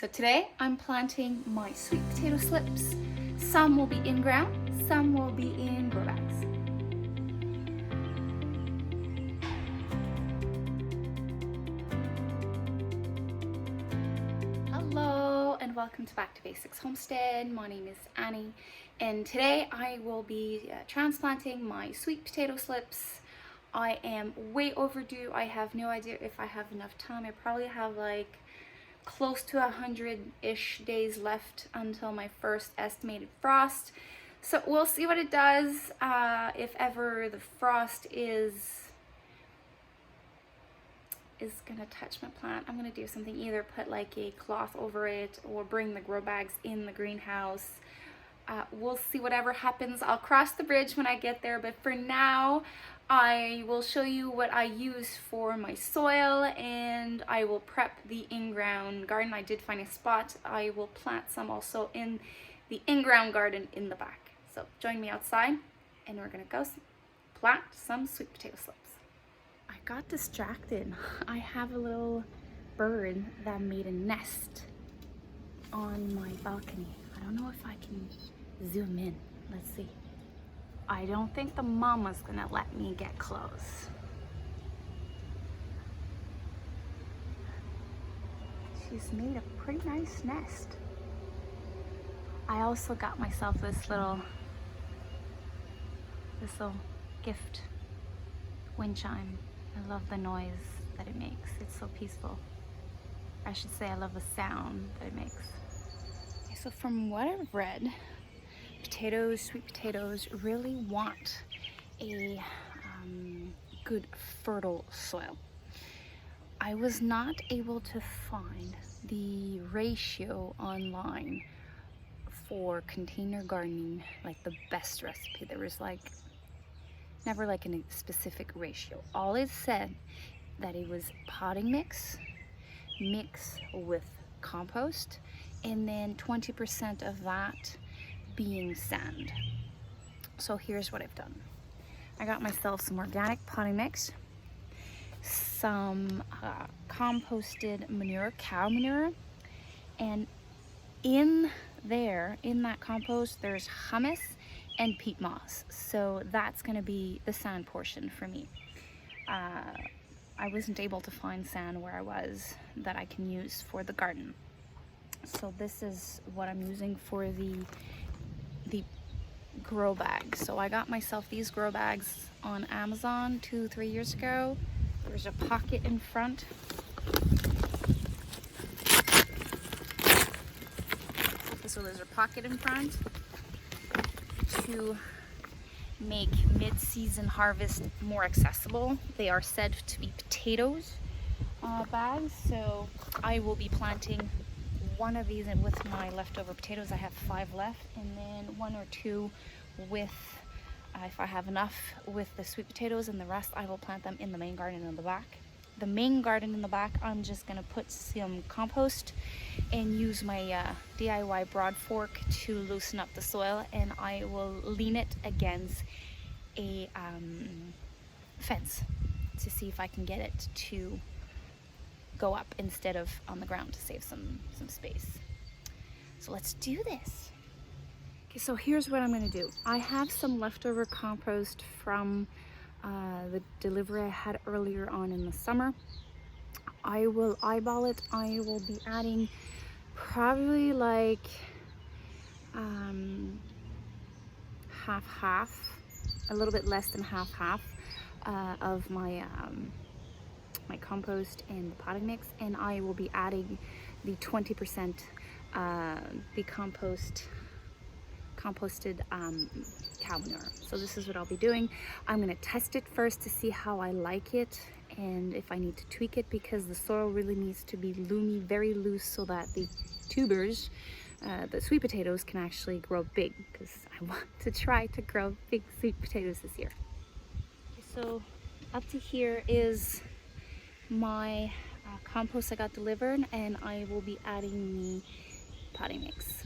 So today I'm planting my sweet potato slips. Some will be in ground, some will be in grow bags. Hello and welcome to Back to Basics Homestead. My name is Annie and today I will be transplanting my sweet potato slips. I am way overdue. I have no idea if I have enough time. I probably have like close to 100-ish days left until my first estimated frost. So we'll see what it does. If ever the frost is gonna touch my plant, I'm gonna do something, either put like a cloth over it or bring the grow bags in the greenhouse. We'll see whatever happens. I'll cross the bridge when I get there, but for now I will show you what I use for my soil, and I will prep the in-ground garden. I did find a spot. I will plant some also in the in-ground garden in the back. So join me outside and we're gonna go plant some sweet potato slips. I got distracted. I have a little bird that made a nest on my balcony. I don't know if I can zoom in. Let's see. I don't think the mama's gonna let me get close. She's made a pretty nice nest. I also got myself this little gift wind chime. I love the noise that it makes. It's so peaceful. I should say I love the sound that it makes. Okay, so from what I've read, sweet potatoes really want a good fertile soil. I was not able to find the ratio online for container gardening, like the best recipe. There was like never like a specific ratio. All it said that it was potting mix with compost, and then 20% of that being sand. So here's what I've done. I got myself some organic potting mix, some composted manure, cow manure, and in that compost there's humus and peat moss. So that's gonna be the sand portion for me. I wasn't able to find sand where I was that I can use for the garden. So this is what I'm using for the grow bag. So I got myself these grow bags on Amazon 2-3 years ago. There's a pocket in front. So there's a pocket in front to make mid-season harvest more accessible. They are said to be potatoes bags, so I will be planting one of these in with my leftover potatoes. I have 5 left, and then 1 or 2 with, if I have enough, with the sweet potatoes, and the rest I will plant them in the main garden in the back. The main garden in the back, I'm just gonna put some compost and use my DIY broad fork to loosen up the soil, and I will lean it against a fence to see if I can get it to go up instead of on the ground, to save some space. So let's do this. Okay, so here's what I'm gonna do. I have some leftover compost from the delivery I had earlier on in the summer. I will eyeball it. I will be adding probably like half, a little bit less than half of my my compost and the potting mix, and I will be adding the 20% the composted cow manure. So this is what I'll be doing. I'm going to test it first to see how I like it and if I need to tweak it, because the soil really needs to be loomy, very loose, so that the tubers, the sweet potatoes, can actually grow big, because I want to try to grow big sweet potatoes this year. So up to here is my compost I got delivered, and I will be adding the potting mix.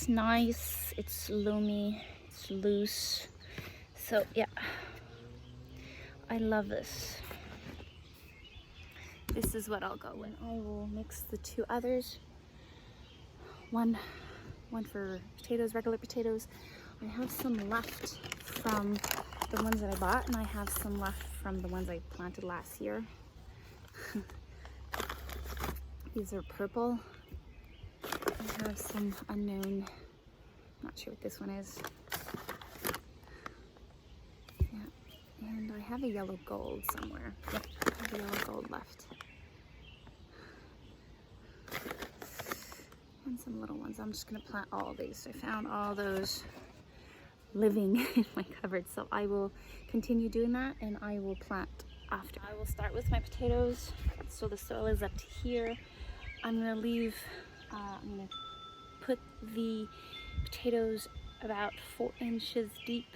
It's nice, it's loomy, it's loose. So yeah, I love this. This is what I'll go with. I will mix the two others. One for potatoes, regular potatoes. I have some left from the ones that I bought, and I have some left from the ones I planted last year. These are purple. I have some unknown, not sure what this one is. Yeah, and I have a yellow gold somewhere. Yep, I have a yellow gold left. And some little ones. I'm just gonna plant all these. I found all those living in my cupboard, so I will continue doing that, and I will plant after. I will start with my potatoes. So the soil is up to here. I'm gonna leave, I'm gonna put the potatoes about 4 inches deep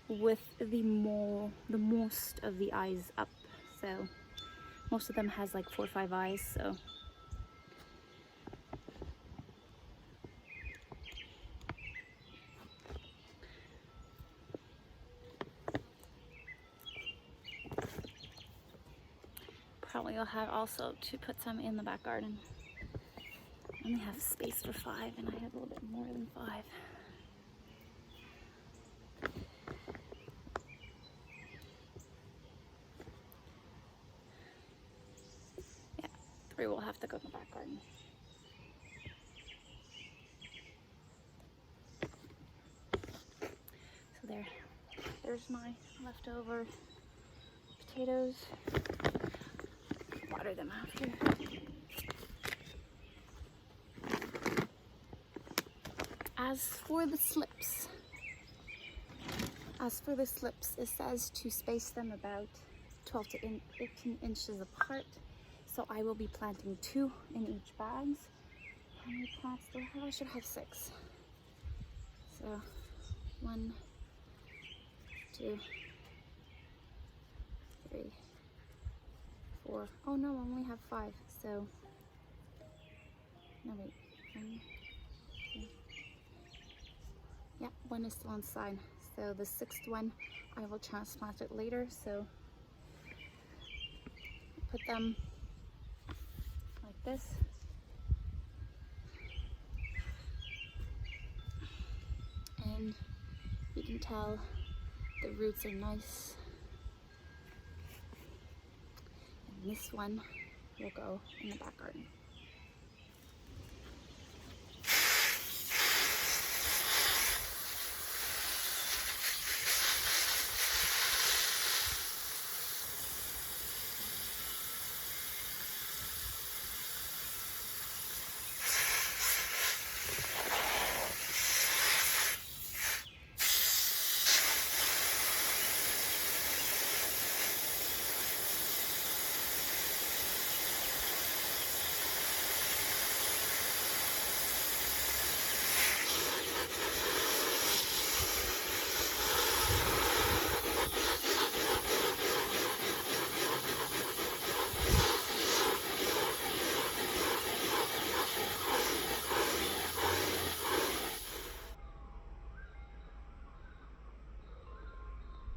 with the most of the eyes up. So most of them has like 4 or 5 eyes, so probably I'll have also to put some in the back garden. I only have space for 5, and I have a little bit more than 5. Yeah, 3 will have to go in the back garden. So there's my leftover potatoes. Water them after. As for the slips, it says to space them about 12 to 18 inches apart. So I will be planting 2 in each bags. How many plants do I have? I should have 6. So 1, 2, 3, 4. Oh no, I only have 5. So no, wait. 1, 2. Yeah, 1 is still inside. So the 6th one, I will transplant it later. So put them like this. And you can tell the roots are nice. And this one will go in the back garden.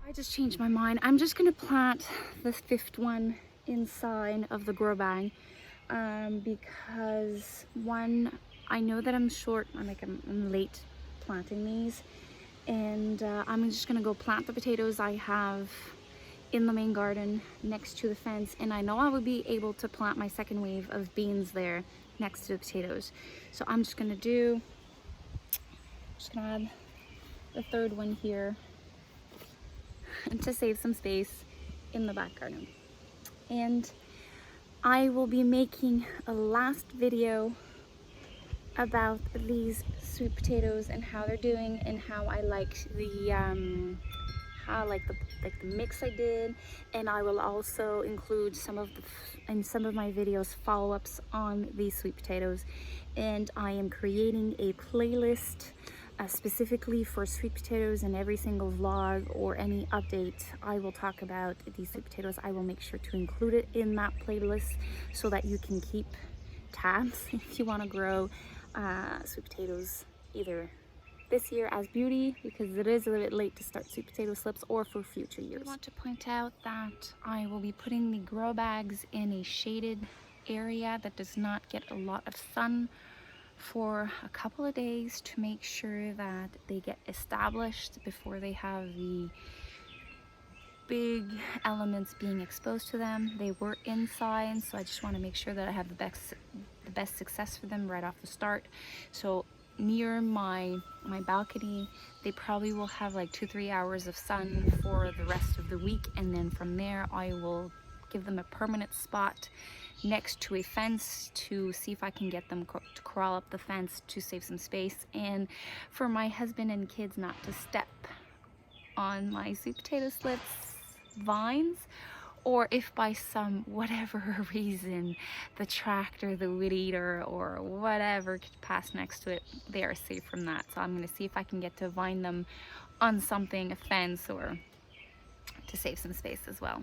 I just changed my mind. I'm just gonna plant the 5th one inside of the grow bag because 1, I know that I'm short. I'm late planting these, and I'm just gonna go plant the potatoes I have in the main garden next to the fence, and I know I would be able to plant my 2nd wave of beans there next to the potatoes. So I'm just gonna add the 3rd one here, and to save some space in the back garden. And I will be making a last video about these sweet potatoes and how they're doing, and how I like the the mix I did. And I will also include some of my videos follow-ups on these sweet potatoes. And I am creating a playlist specifically for sweet potatoes, and every single vlog or any update I will talk about these sweet potatoes. I will make sure to include it in that playlist so that you can keep tabs if you want to grow sweet potatoes either this year as beauty, because it is a little bit late to start sweet potato slips, or for future years. I want to point out that I will be putting the grow bags in a shaded area that does not get a lot of sun for a couple of days to make sure that they get established before they have the big elements being exposed to them. They were inside, so I just want to make sure that I have the best success for them right off the start. So near my balcony, they probably will have like 2-3 hours of sun for the rest of the week, and then from there I will give them a permanent spot next to a fence to see if I can get them to crawl up the fence to save some space, and for my husband and kids not to step on my sweet potato slips vines, or if by some whatever reason the tractor, the weed eater, or whatever could pass next to it, they are safe from that. So I'm going to see if I can get to vine them on something, a fence, or to save some space as well.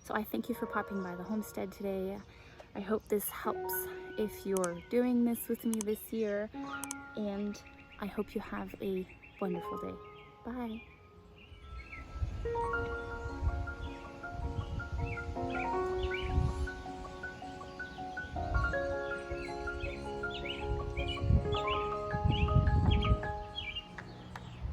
So I thank you for popping by the homestead today. I hope this helps if you're doing this with me this year, and I hope you have a wonderful day. Bye.